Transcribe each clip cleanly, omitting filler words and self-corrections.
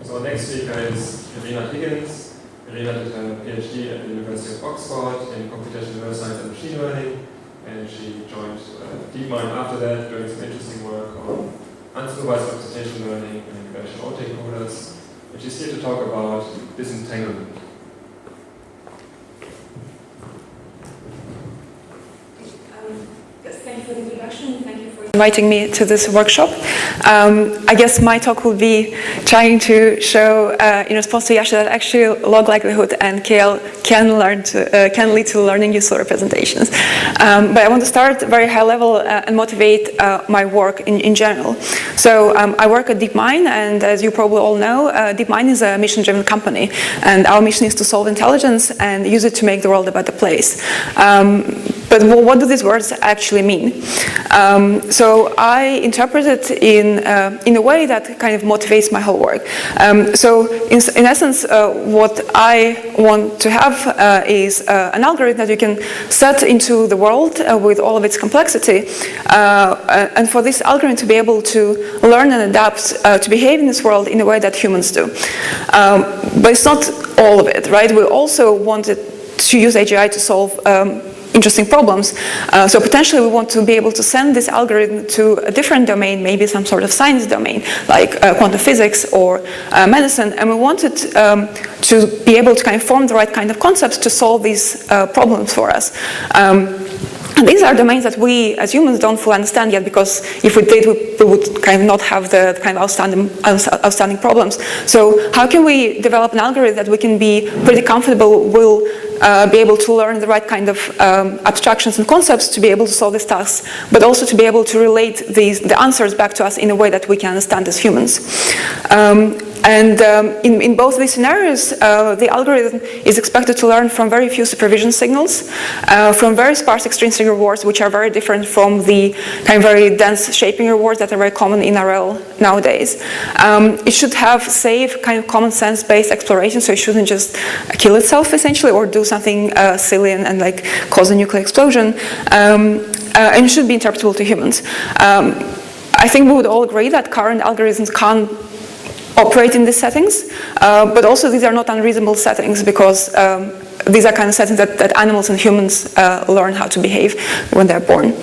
So our next speaker is Irina Higgins. Irina did her PhD at the University of Oxford in computational neuroscience and machine learning, and she joined DeepMind after that, doing some interesting work on unsupervised representation learning and relational OT coders. And she's here to talk about disentanglement. Yes, thank you for the introduction. Thank you for inviting me to this workshop. I guess my talk will be trying to show, in response to Yasha, that actually log likelihood and KL can lead to learning useful representations. But I want to start very high level and motivate my work in general. So I work at DeepMind, and as you probably all know, DeepMind is a mission-driven company, and our mission is to solve intelligence and use it to make the world a better place. But what do these words actually mean? So I interpret it in a way that kind of motivates my whole work. So in essence, what I want to have is an algorithm that you can set into the world with all of its complexity, and for this algorithm to be able to learn and adapt to behave in this world in a way that humans do. But it's not all of it, right? We also wanted to use AGI to solve interesting problems. So potentially we want to be able to send this algorithm to a different domain, maybe some sort of science domain, like quantum physics or medicine, and we wanted to be able to kind of form the right kind of concepts to solve these problems for us. And these are domains that we, as humans, don't fully understand yet, because if we did, we would kind of not have the kind of outstanding problems. So how can we develop an algorithm that we can be pretty comfortable will be able to learn the right kind of abstractions and concepts to be able to solve these tasks, but also to be able to relate the answers back to us in a way that we can understand as humans. In both these scenarios, the algorithm is expected to learn from very few supervision signals, from very sparse extrinsic rewards, which are very different from the kind of very dense shaping rewards that are very common in RL nowadays. It should have safe, kind of common sense based exploration, so it shouldn't just kill itself essentially or do something silly and like cause a nuclear explosion. And it should be interpretable to humans. I think we would all agree that current algorithms can't operate in these settings, but also these are not unreasonable settings, because these are kind of settings that animals and humans learn how to behave when they're born.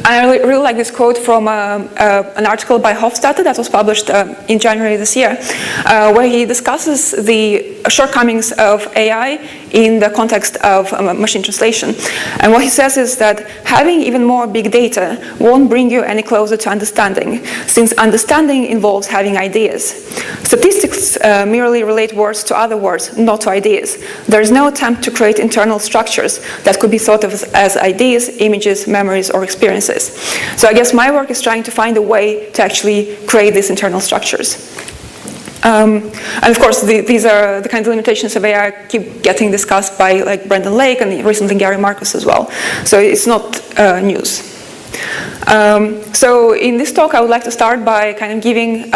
I really like this quote from an article by Hofstadter that was published in January this year, where he discusses the shortcomings of AI in the context of machine translation. And what he says is that having even more big data won't bring you any closer to understanding, since understanding involves having ideas. Statistics merely relate words to other words, not to ideas. There is no attempt to create internal structures that could be thought of as ideas, images, memories, or experiences. So I guess my work is trying to find a way to actually create these internal structures. And of course, these are the kind of limitations of AI keep getting discussed by like Brendan Lake and recently Gary Marcus as well. So it's not news. So in this talk, I would like to start by kind of giving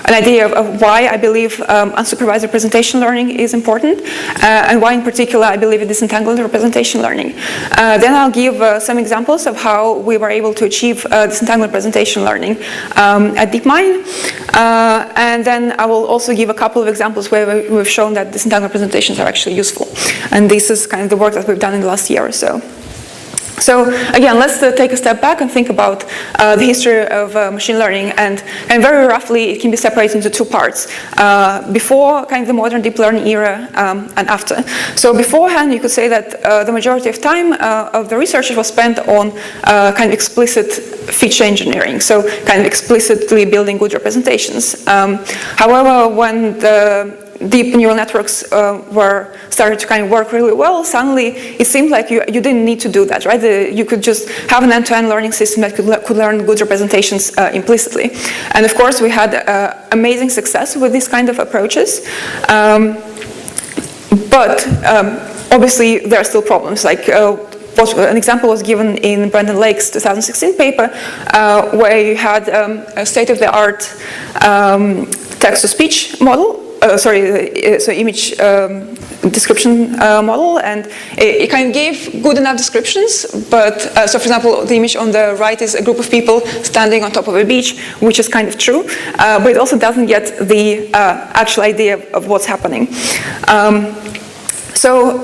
an idea of why I believe unsupervised representation learning is important, and why in particular I believe in disentangled representation learning. Then I'll give some examples of how we were able to achieve disentangled representation learning at DeepMind, and then I will also give a couple of examples where we've shown that disentangled representations are actually useful. And this is kind of the work that we've done in the last year or so. So again, let's take a step back and think about the history of machine learning, and very roughly it can be separated into two parts, before kind of the modern deep learning era and after. So beforehand, you could say that the majority of time of the research was spent on kind of explicit feature engineering, so kind of explicitly building good representations. However, when the deep neural networks were started to kind of work really well, suddenly it seemed like you didn't need to do that, right? You could just have an end-to-end learning system that could learn good representations implicitly. And of course, we had amazing success with these kind of approaches. But obviously, there are still problems. Like an example was given in Brendan Lake's 2016 paper, where you had a state-of-the-art text-to-speech model. So image description model, and it kind of gave good enough descriptions, but so for example, the image on the right is a group of people standing on top of a beach, which is kind of true, but it also doesn't get the actual idea of what's happening. So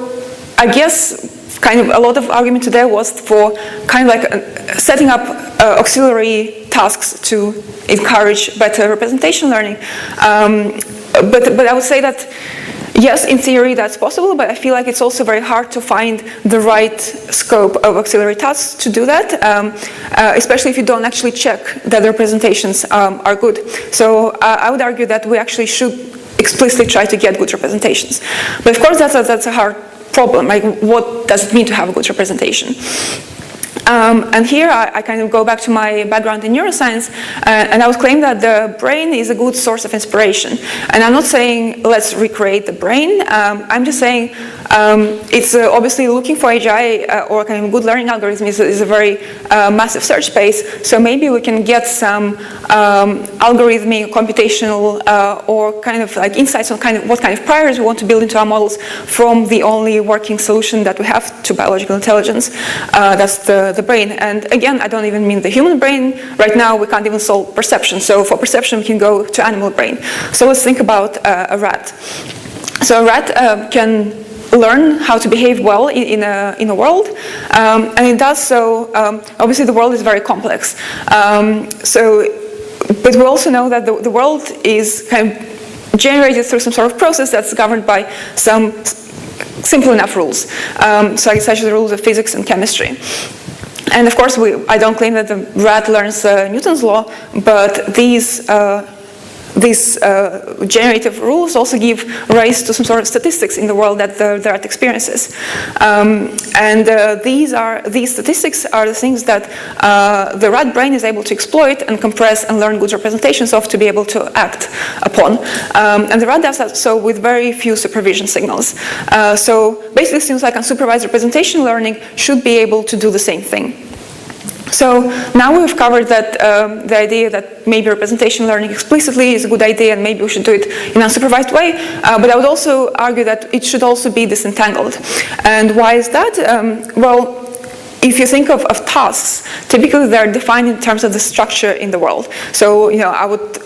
I guess kind of a lot of argument today was for kind of like setting up auxiliary tasks to encourage better representation learning. But I would say that yes, in theory that's possible, but I feel like it's also very hard to find the right scope of auxiliary tasks to do that, especially if you don't actually check that the representations are good. So I would argue that we actually should explicitly try to get good representations. But of course that's a hard problem. Like, what does it mean to have a good representation? And here I kind of go back to my background in neuroscience, and I would claim that the brain is a good source of inspiration. And I'm not saying let's recreate the brain. I'm just saying it's obviously looking for AGI or kind of good learning algorithm is a very massive search space. So maybe we can get some algorithmic, computational, or kind of like insights on kind of what kind of priors we want to build into our models from the only working solution that we have to biological intelligence. That's the brain. And again, I don't even mean the human brain. Right now, we can't even solve perception. So for perception, we can go to animal brain. So let's think about a rat. So a rat can learn how to behave well in a world, and it does so. Obviously, the world is very complex. But we also know that the world is kind of generated through some sort of process that's governed by some simple enough rules, such as the rules of physics and chemistry. And of course, I don't claim that the rat learns Newton's law, but these generative rules also give rise to some sort of statistics in the world that the rat experiences. These statistics are the things that the rat brain is able to exploit and compress and learn good representations of to be able to act upon. And the rat does that so with very few supervision signals. So basically, it seems like unsupervised representation learning should be able to do the same thing. So now we've covered that the idea that maybe representation learning explicitly is a good idea and maybe we should do it in an unsupervised way, but I would also argue that it should also be disentangled. And why is that? Well, if you think of tasks, typically they're defined in terms of the structure in the world. So, I would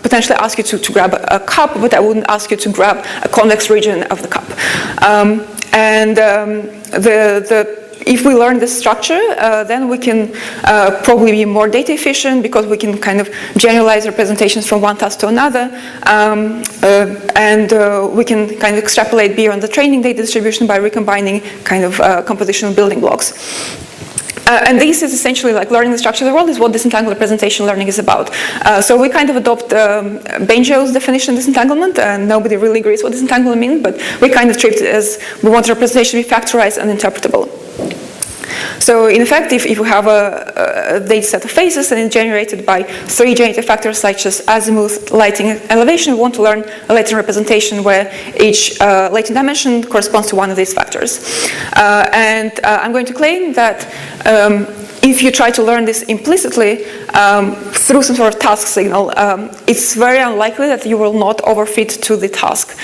potentially ask you to grab a cup, but I wouldn't ask you to grab a convex region of the cup. If we learn this structure, then we can probably be more data efficient because we can kind of generalize representations from one task to another, and we can kind of extrapolate beyond the training data distribution by recombining kind of compositional building blocks. And this is essentially like learning the structure of the world is what disentangled representation learning is about. So we kind of adopt Benjo's definition of disentanglement, and nobody really agrees what disentanglement means, but we kind of treat it as we want the representation to be factorized and interpretable. So in effect, if you have a data set of phases and it's generated by 3 generative factors such as azimuth, lighting, and elevation, we want to learn a latent representation where each latent dimension corresponds to one of these factors. And I'm going to claim that if you try to learn this implicitly through some sort of task signal, it's very unlikely that you will not overfit to the task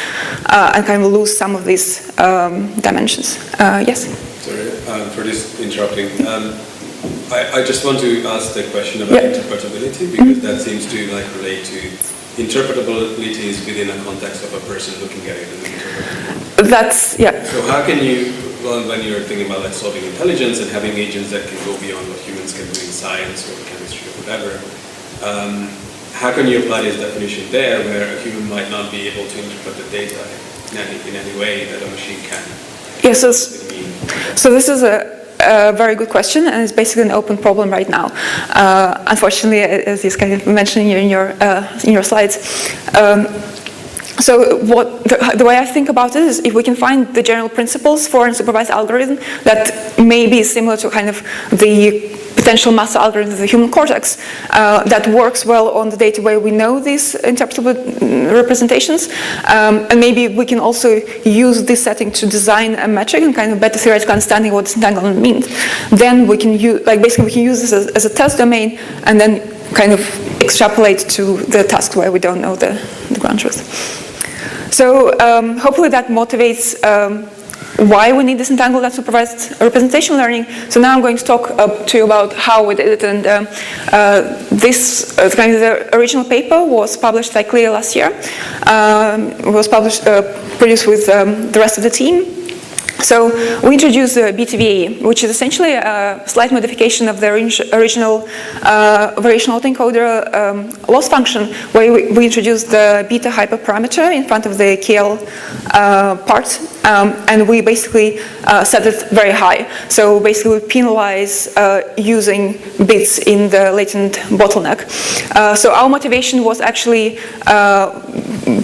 and kind of lose some of these dimensions. Yes? Sorry for this interrupting. I just want to ask the question about interpretability, because that seems to relate to interpretability within a context of a person looking at it and interpreting it. That's, yeah. So how can you, when you're thinking about solving intelligence and having agents that can go beyond what humans can do in science or chemistry or whatever, how can you apply this definition there where a human might not be able to interpret the data in any way that a machine can? Yeah, so this is a very good question, and it's basically an open problem right now. Unfortunately, as you kind of mentioned in your slides. So the way I think about it is if we can find the general principles for unsupervised algorithm that may be similar to kind of the potential master algorithm of the human cortex that works well on the data where we know these interpretable representations, and maybe we can also use this setting to design a metric and kind of better theoretical understanding what disentanglement means. Then we can use, basically we can use this as a test domain and then kind of extrapolate to the tasks where we don't know the ground truth. So hopefully that motivates why we need disentangled and supervised representation learning. So now I'm going to talk to you about how we did it. And this kind of the original paper was published like clear last year. It was produced with the rest of the team. So we introduced the Beta-VAE, which is essentially a slight modification of the original variational autoencoder loss function, where we introduced the beta hyperparameter in front of the KL part, and we basically set it very high. So basically we penalize using bits in the latent bottleneck. So our motivation was actually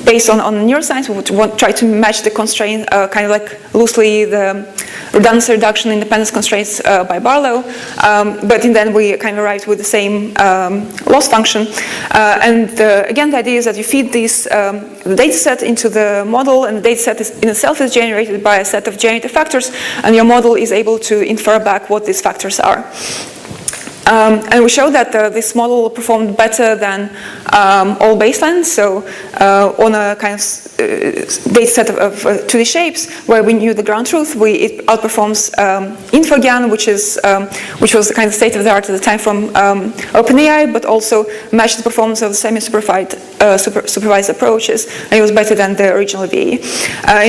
based on neuroscience. We would try to match the constraint, kind of like loosely the redundancy reduction independence constraints by Barlow, but in the end we kind of arrived with the same loss function. And again, the idea is that you feed this data set into the model, and the data set in itself is generated by a set of generative factors, and your model is able to infer back what these factors are. And we showed that this model performed better than all baselines. So on a kind of data set of 2D shapes where we knew the ground truth, it outperforms InfoGAN, which was the kind of state of the art at the time from OpenAI, but also matched the performance of the semi-supervised approaches, and it was better than the original VAE.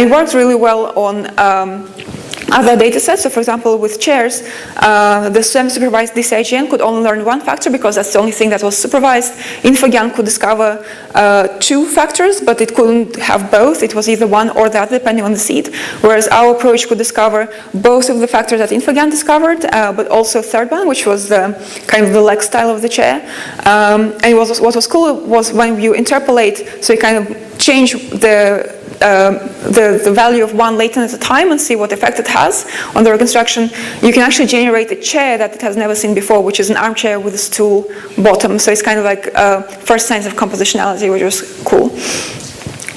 It worked really well on other data sets. So for example, with chairs, the semi-supervised DCIGN could only learn one factor because that's the only thing that was supervised. InfoGAN could discover 2 factors, but it couldn't have both. It was either one or the other, depending on the seed. Whereas our approach could discover both of the factors that InfoGAN discovered, but also a third one, which was the kind of the leg style of the chair. And what was cool was when you interpolate, so you kind of change the value of one latent at a time and see what effect it has on the reconstruction, you can actually generate a chair that it has never seen before, which is an armchair with a stool bottom. So it's kind of like first signs of compositionality, which was cool.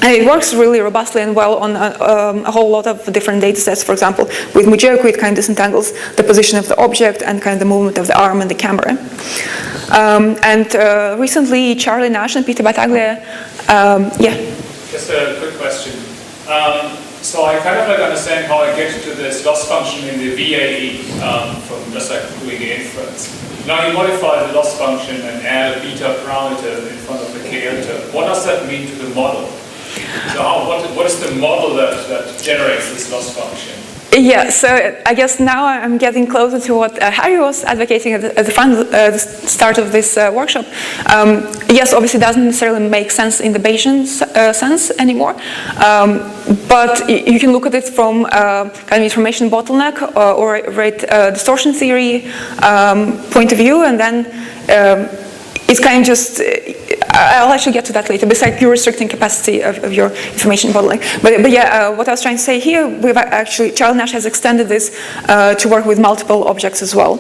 And it works really robustly and well on a whole lot of different data sets. For example, with Mujoku, it kind of disentangles the position of the object and kind of the movement of the arm and the camera. And recently, Charlie Nash and Peter Battaglia, Just a quick question. So I kind of like understand how I get to this loss function in the VAE from just like doing the inference. Now you modify the loss function and add a beta parameter in front of the KL term. What does that mean to the model? So what is the model that generates this loss function? Yeah, so I guess now I'm getting closer to what Harry was advocating at the start of this workshop. Yes, obviously it doesn't necessarily make sense in the Bayesian sense anymore, but you can look at it from kind of information bottleneck or rate distortion theory point of view, and then it's kind of just, I'll actually get to that later, besides pure restricting capacity of your information bottleneck. But yeah, what I was trying to say here, we've actually, Charlie Nash has extended this to work with multiple objects as well.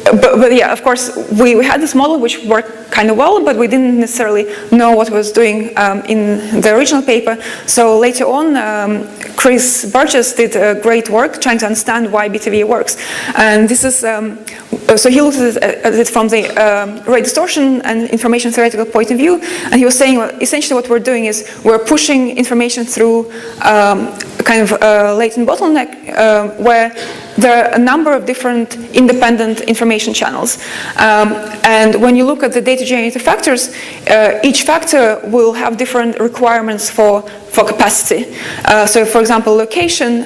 But yeah, of course, we had this model which worked kind of well, but we didn't necessarily know what it was doing in the original paper. So later on, Chris Burgess did great work trying to understand why Beta-VAE works. And this is, so he looked at it from the rate distortion and information theoretical point of view, and he was saying, well, essentially what we're doing is we're pushing information through kind of a latent bottleneck where there are a number of different independent information channels. And when you look at the data generator factors, each factor will have different requirements for capacity. So for example, location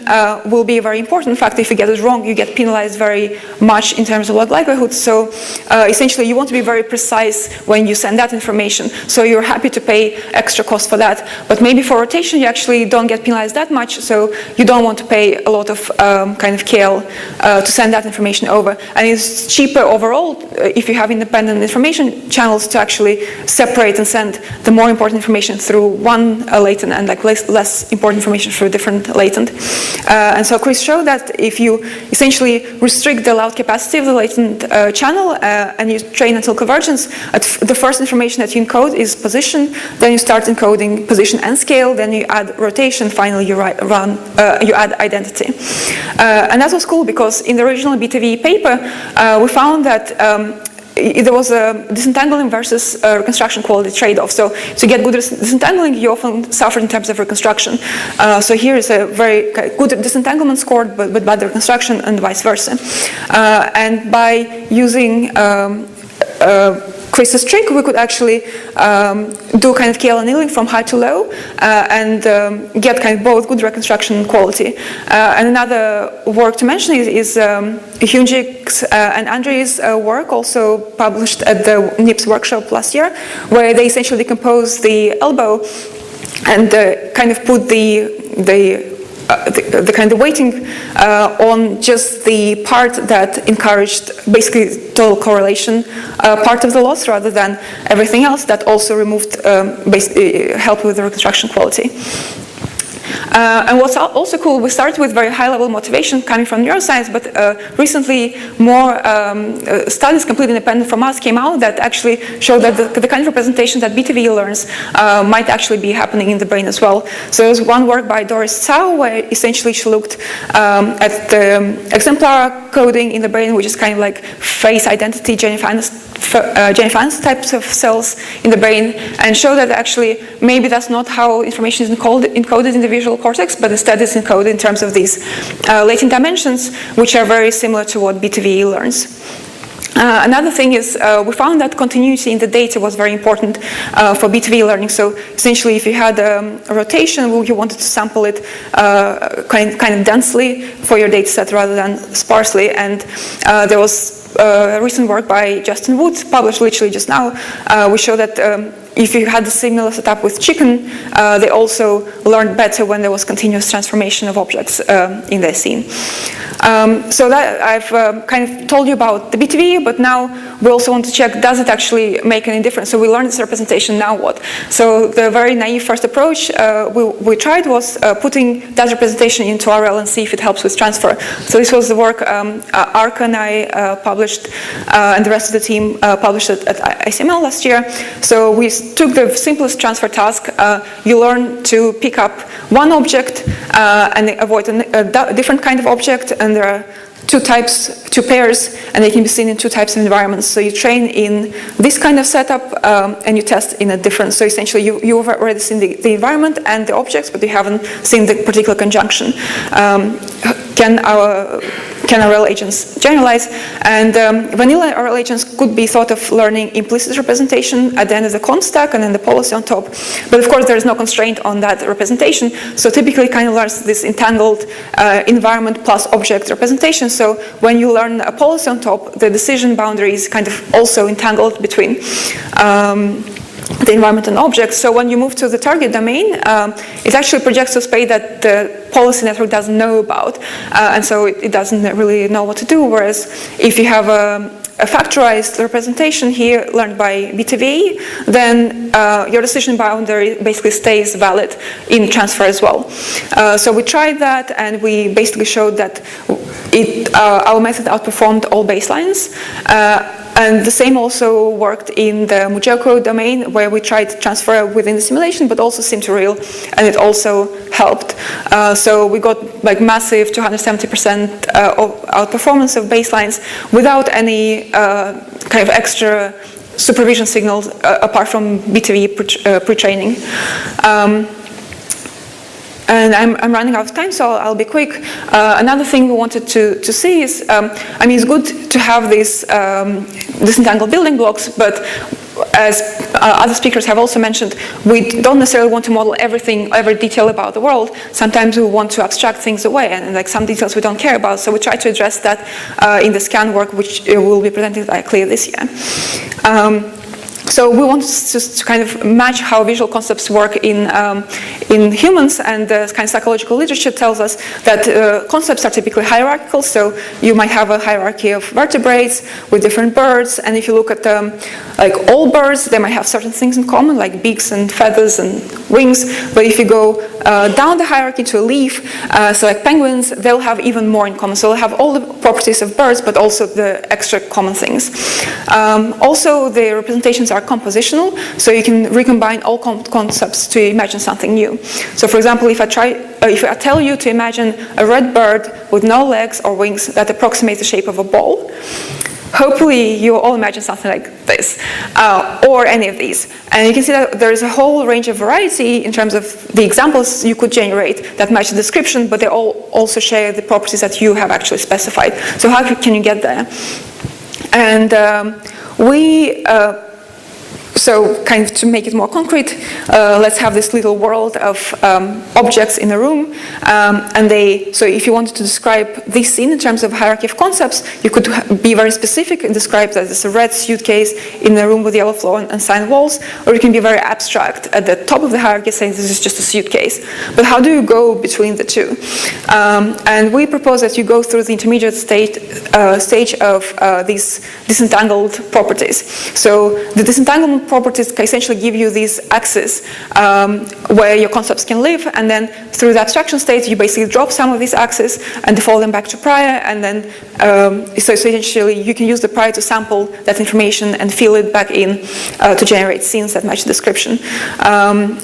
will be a very important factor. If you get it wrong, you get penalized very much in terms of log likelihood. So essentially you want to be very precise when you send that information. So you're happy to pay extra cost for that. But maybe for rotation, you actually don't get penalized that much. So you don't want to pay a lot of kind of KL to send that information over. And it's cheaper overall if you have independent information channels to actually separate and send the more important information through one latent and like less important information through different latent. And so Chris showed that if you essentially restrict the allowed capacity of the latent channel and you train until convergence, the first information that you encode is position, then you start encoding position and scale, then you add rotation, finally you add identity. And that was cool because in the original Beta-VAE paper, we found that there was a disentangling versus reconstruction quality trade-off. So to get good disentangling, you often suffer in terms of reconstruction. So here is a very good disentanglement scored, but bad reconstruction, and vice versa. And by using Chris's trick, we could actually do kind of KL annealing from high to low and get kind of both good reconstruction and quality. And another work to mention is Hyunjik's and Andrei's work, also published at the NIPS workshop last year, where they essentially decompose the elbow and kind of put the kind of weighting on just the part that encouraged basically total correlation part of the loss rather than everything else that also removed, helped with the reconstruction quality. And what's also cool, we started with very high-level motivation coming from neuroscience, but recently more studies completely independent from us came out that actually show that the kind of representation that Beta-VAE learns might actually be happening in the brain as well. So there was one work by Doris Tsao where essentially she looked at the exemplar coding in the brain, which is kind of like face identity Jenny-Fans types of cells in the brain, and show that actually maybe that's not how information is encoded in the visual cortex, but instead it's encoded in terms of these latent dimensions, which are very similar to what Beta-VAE learns. Another thing is we found that continuity in the data was very important for Beta-VAE learning. So essentially, if you had a rotation, you wanted to sample it kind of densely for your data set rather than sparsely. And there was recent work by Justin Wood, published literally just now, which showed that if you had a similar setup with chicken, they also learned better when there was continuous transformation of objects in their scene. So that I've kind of told you about the Beta-VAE, but now we also want to check, does it actually make any difference? So we learned this representation, now what? So the very naive first approach we tried was putting that representation into RL and see if it helps with transfer. So this was the work Arka and I published, and the rest of the team published it at ICML last year. So we took the simplest transfer task. You learn to pick up one object and avoid a different kind of object, and there are two pairs, and they can be seen in two types of environments. So you train in this kind of setup, and you test in a different. So essentially, you've already seen the environment and the objects, but you haven't seen the particular conjunction. Can RL agents generalize? And vanilla RL agents could be thought of learning implicit representation at the end of the const stack and then the policy on top. But of course, there is no constraint on that representation. So typically, it kind of learns this entangled environment plus object representation. So when you learn a policy on top, the decision boundary is kind of also entangled between the environment and objects. So when you move to the target domain, it actually projects a space that the policy network doesn't know about, and so it doesn't really know what to do. Whereas if you have a factorized representation here learned by Beta-VAE, then your decision boundary basically stays valid in transfer as well. So we tried that, and we basically showed that our method outperformed all baselines. And the same also worked in the Mujoko domain, where we tried to transfer within the simulation, but also sim-to-real, and it also helped. So we got like massive 270% outperformance of baselines without any kind of extra supervision signals apart from Beta-VAE pre-training. And I'm running out of time, so I'll be quick. Another thing we wanted to see is, I mean, it's good to have these disentangled building blocks, but as other speakers have also mentioned, we don't necessarily want to model everything, every detail about the world. Sometimes we want to abstract things away, and like some details we don't care about. So we try to address that in the scan work, which will be presented likely this year. So we want to kind of match how visual concepts work in humans, and the kind of psychological literature tells us that concepts are typically hierarchical. So you might have a hierarchy of vertebrates with different birds, and if you look at like all birds, they might have certain things in common, like beaks and feathers and wings. But if you go down the hierarchy to a leaf, so like penguins, they'll have even more in common. So they'll have all the properties of birds, but also the extra common things. Also, the representations are compositional, so you can recombine all concepts to imagine something new. So for example, if I tell you to imagine a red bird with no legs or wings that approximates the shape of a ball, hopefully you all imagine something like this, or any of these. And you can see that there is a whole range of variety in terms of the examples you could generate that match the description, but they all also share the properties that you have actually specified. So how can you get there? And so kind of to make it more concrete, let's have this little world of objects in a room. So if you wanted to describe this scene in terms of hierarchy of concepts, you could be very specific and describe that it's a red suitcase in a room with yellow floor and signed walls, or you can be very abstract at the top of the hierarchy saying this is just a suitcase. But how do you go between the two? And we propose that you go through the intermediate stage of these disentangled properties. So the disentanglement properties can essentially give you these axes where your concepts can live, and then through the abstraction state you basically drop some of these axes and default them back to prior, and then so essentially you can use the prior to sample that information and fill it back in to generate scenes that match the description.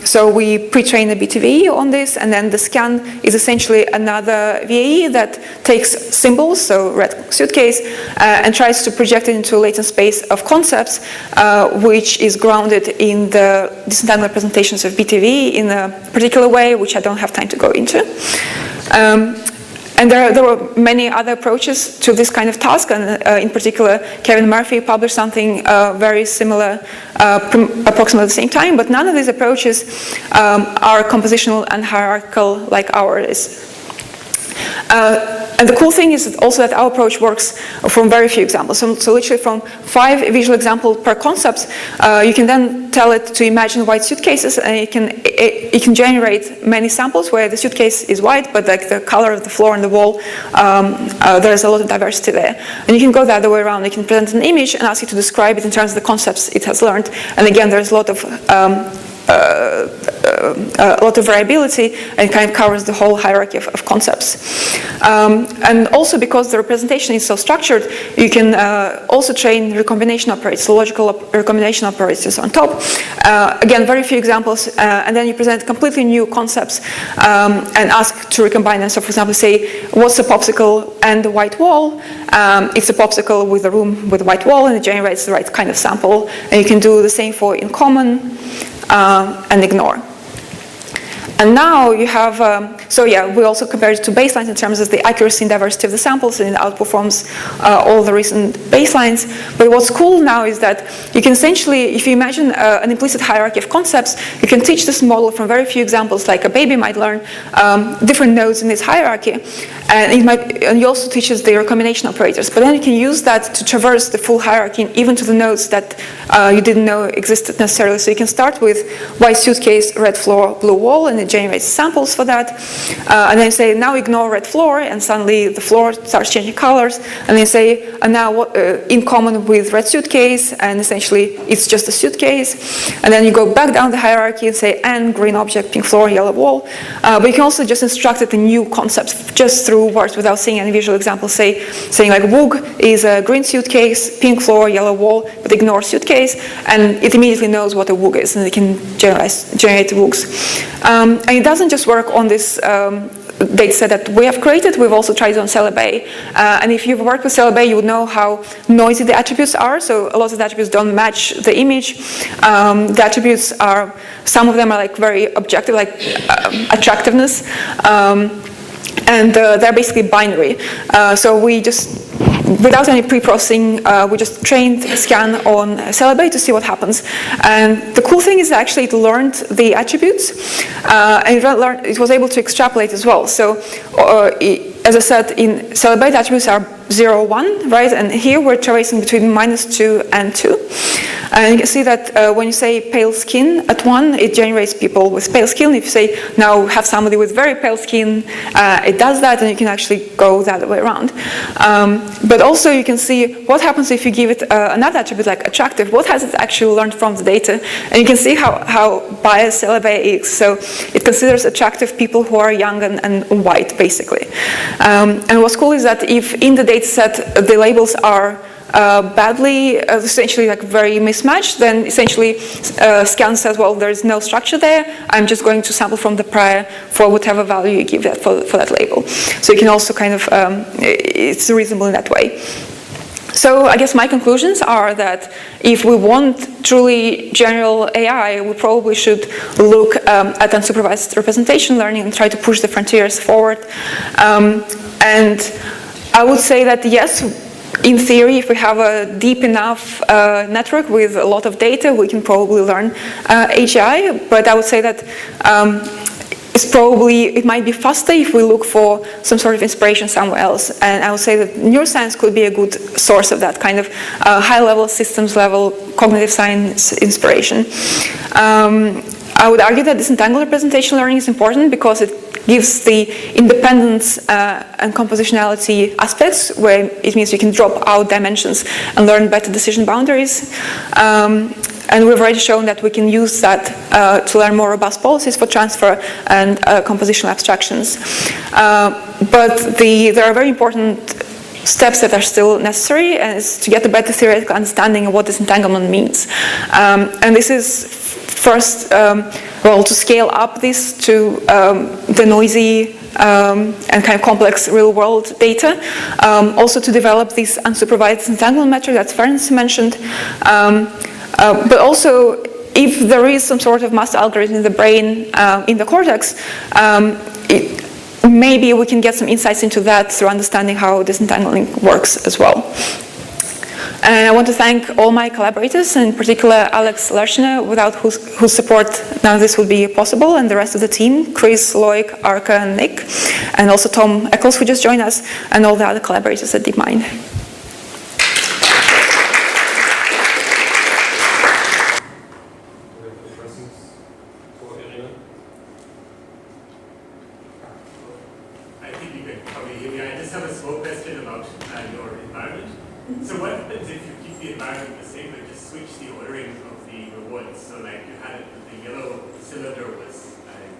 So we pre-train a Beta-VAE on this, and then the scan is essentially another VAE that takes symbols, so red suitcase, and tries to project it into a latent space of concepts, which is grounded in the disentanglement representations of Beta-VAE in a particular way, which I don't have time to go into. And there were many other approaches to this kind of task, and in particular, Kevin Murphy published something very similar approximately at the same time, but none of these approaches are compositional and hierarchical like ours is. And the cool thing is also that our approach works from very few examples. So literally from 5 visual examples per concept, you can then tell it to imagine white suitcases, and it can generate many samples where the suitcase is white, but like the color of the floor and the wall, there's a lot of diversity there. And you can go the other way around. You can present an image and ask it to describe it in terms of the concepts it has learned. And again, there's a lot of variability, and kind of covers the whole hierarchy of concepts. And also because the representation is so structured, you can also train recombination operators, so logical recombination operators on top. Again, very few examples, and then you present completely new concepts and ask to recombine them. So for example, say, what's a popsicle and a white wall? It's a popsicle with a room with a white wall, and it generates the right kind of sample. And you can do the same for in common and ignore. And now you have, we also compared it to baselines in terms of the accuracy and diversity of the samples, and it outperforms all the recent baselines. But what's cool now is that you can essentially, if you imagine an implicit hierarchy of concepts, you can teach this model from very few examples, like a baby might learn different nodes in this hierarchy. And you also teaches the recombination operators. But then you can use that to traverse the full hierarchy, even to the nodes that you didn't know existed necessarily. So you can start with white suitcase, red floor, blue wall, and it generates samples for that. And then say, now ignore red floor, and suddenly the floor starts changing colors. And then say, and now what, in common with red suitcase, and essentially it's just a suitcase. And then you go back down the hierarchy and say, and green object, pink floor, yellow wall. But you can also just instruct it in new concepts just through words without seeing any visual examples. Saying like WUG is a green suitcase, pink floor, yellow wall, but ignore suitcase, and it immediately knows what a WUG is, and it can generate WUGs. And it doesn't just work on this data set that we have created. We've also tried it on Beta-VAE. And if you've worked with Beta-VAE, you would know how noisy the attributes are. So a lot of the attributes don't match the image. The attributes are, some of them are like very objective, like attractiveness. And they're basically binary. So we just, without any pre-processing, we just trained scan on Beta-VAE to see what happens. And the cool thing is actually it learned the attributes, and it was able to extrapolate as well. So as I said, in Beta-VAE the attributes are 0, 1, right? And here we're tracing between -2 and 2. And you can see that when you say pale skin at 1, it generates people with pale skin. If you say now have somebody with very pale skin, it does that, and you can actually go the other way around. But also you can see what happens if you give it another attribute like attractive. What has it actually learned from the data? And you can see how biased Beta-VAE is. So it considers attractive people who are young and white, basically. And what's cool is that if in the data set the labels are badly, essentially like very mismatched, then essentially scan says, well, there's no structure there. I'm just going to sample from the prior for whatever value you give that for that label. So you can also kind of, it's reasonable in that way. So I guess my conclusions are that if we want truly general AI, we probably should look at unsupervised representation learning and try to push the frontiers forward. And I would say that yes, in theory, if we have a deep enough network with a lot of data, we can probably learn AGI. But I would say that it might be faster if we look for some sort of inspiration somewhere else. And I would say that neuroscience could be a good source of that kind of high-level, systems-level cognitive science inspiration. I would argue that disentangled representation learning is important because it gives the independence and compositionality aspects, where it means you can drop out dimensions and learn better decision boundaries. And we've already shown that we can use that to learn more robust policies for transfer and compositional abstractions. But there are very important steps that are still necessary, and it's to get a better theoretical understanding of what disentanglement means. And this is first, to scale up this to the noisy and kind of complex real-world data. Also to develop this unsupervised disentanglement metric that Ferenc mentioned. But also, if there is some sort of master algorithm in the brain, in the cortex, maybe we can get some insights into that through understanding how disentangling works as well. And I want to thank all my collaborators, in particular Alex Lershner, without whose support none of this would be possible, and the rest of the team, Chris, Loic, Arka, and Nick, and also Tom Eccles, who just joined us, and all the other collaborators at DeepMind. So what happens if you keep the environment the same but just switch the ordering of the rewards? So like you had it, the yellow cylinder was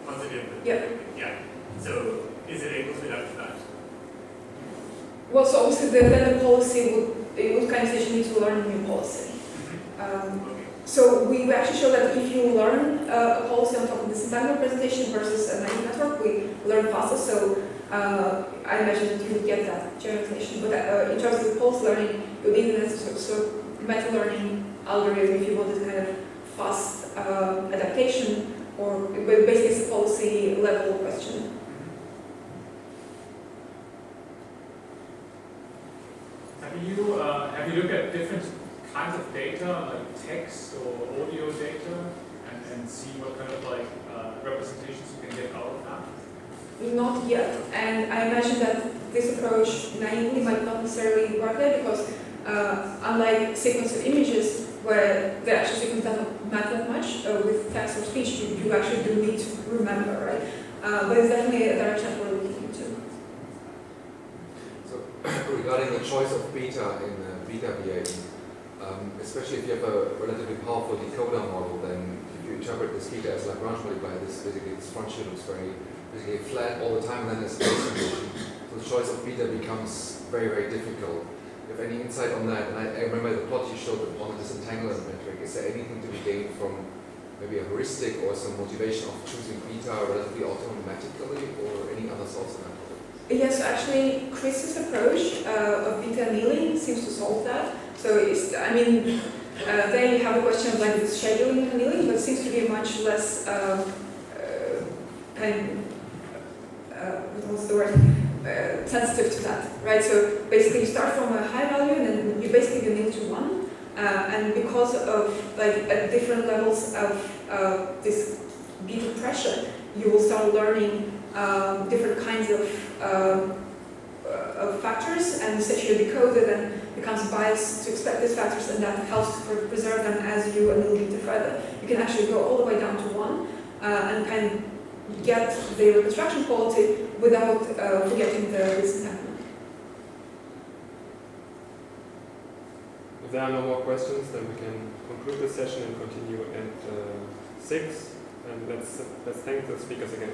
positive. Yeah. So is it able to adapt to that? Well, so obviously the policy would kind of say you need to learn a new policy. Okay. So we actually show that if you learn a policy on top of this entangled representation versus a naive network, we learn faster. So I imagine that you would get that generalization. But in terms of policy learning, you would need a sort of meta-learning algorithm if you wanted kind of fast adaptation, or basically it's a policy level question. Have you looked at different kinds of data, like text or audio data, and see what kind of representations you can get out of that? Not yet, and I imagine that this approach naively might not necessarily work there because unlike sequence of images where the actual sequence doesn't matter that much, with text or speech you actually do need to remember, right? But it's definitely a direction we're looking into. So regarding the choice of beta in Beta-VAE, especially if you have a relatively powerful decoder model, then if you interpret this beta as Lagrange multiplier, this function looks basically flat all the time, and then there's space condition. So the choice of beta becomes very, very difficult. If you have any insight on that, and I remember the plot you showed on the disentanglement metric, is there anything to be gained from maybe a heuristic or some motivation of choosing beta relatively automatically, or any other thoughts on that? Yes, actually, Chris's approach of beta annealing seems to solve that. So, there you have a question of like the scheduling annealing, but it seems to be much less sensitive to that, right? So basically, you start from a high value, and then you basically anneal to 1, and because of at different levels of this beta pressure, you will start learning different kinds of factors, and such your decoder then becomes biased to expect these factors, and that helps to preserve them as you anneal beta further. You can actually go all the way down to 1 and kind of get the reconstruction quality without forgetting the disentanglement. If there are no more questions, then we can conclude this session and continue at 6. And let's thank the speakers again.